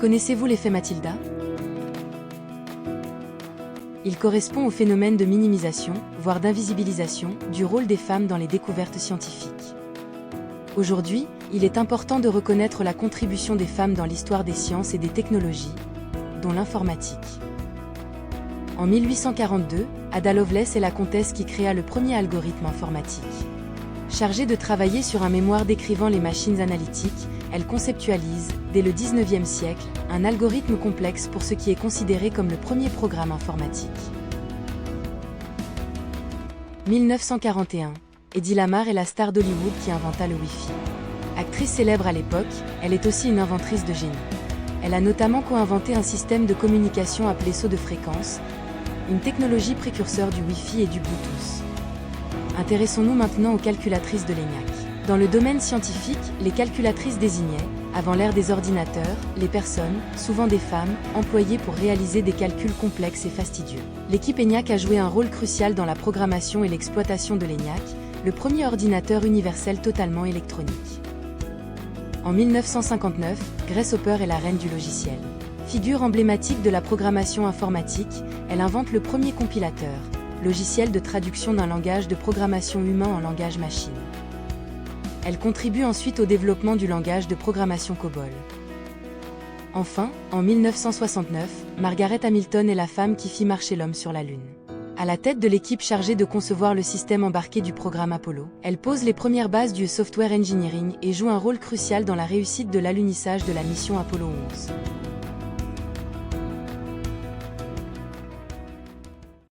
Connaissez-vous l'effet Matilda? Il correspond au phénomène de minimisation, voire d'invisibilisation, du rôle des femmes dans les découvertes scientifiques. Aujourd'hui, il est important de reconnaître la contribution des femmes dans l'histoire des sciences et des technologies, dont l'informatique. En 1842, Ada Lovelace est la comtesse qui créa le premier algorithme informatique. Chargée de travailler sur un mémoire décrivant les machines analytiques, elle conceptualise, dès le XIXe siècle, un algorithme complexe pour ce qui est considéré comme le premier programme informatique. 1941. Hedy Lamarr est la star d'Hollywood qui inventa le Wi-Fi. Actrice célèbre à l'époque, elle est aussi une inventrice de génie. Elle a notamment co-inventé un système de communication appelé saut de fréquence, une technologie précurseur du Wi-Fi et du Bluetooth. Intéressons-nous maintenant aux calculatrices de l'ENIAC. Dans le domaine scientifique, les calculatrices désignaient, avant l'ère des ordinateurs, les personnes, souvent des femmes, employées pour réaliser des calculs complexes et fastidieux. L'équipe ENIAC a joué un rôle crucial dans la programmation et l'exploitation de l'ENIAC, le premier ordinateur universel totalement électronique. En 1959, Grace Hopper est la reine du logiciel. Figure emblématique de la programmation informatique, elle invente le premier compilateur, logiciel de traduction d'un langage de programmation humain en langage machine. Elle contribue ensuite au développement du langage de programmation COBOL. Enfin, en 1969, Margaret Hamilton est la femme qui fit marcher l'homme sur la Lune. À la tête de l'équipe chargée de concevoir le système embarqué du programme Apollo, elle pose les premières bases du software engineering et joue un rôle crucial dans la réussite de l'alunissage de la mission Apollo 11.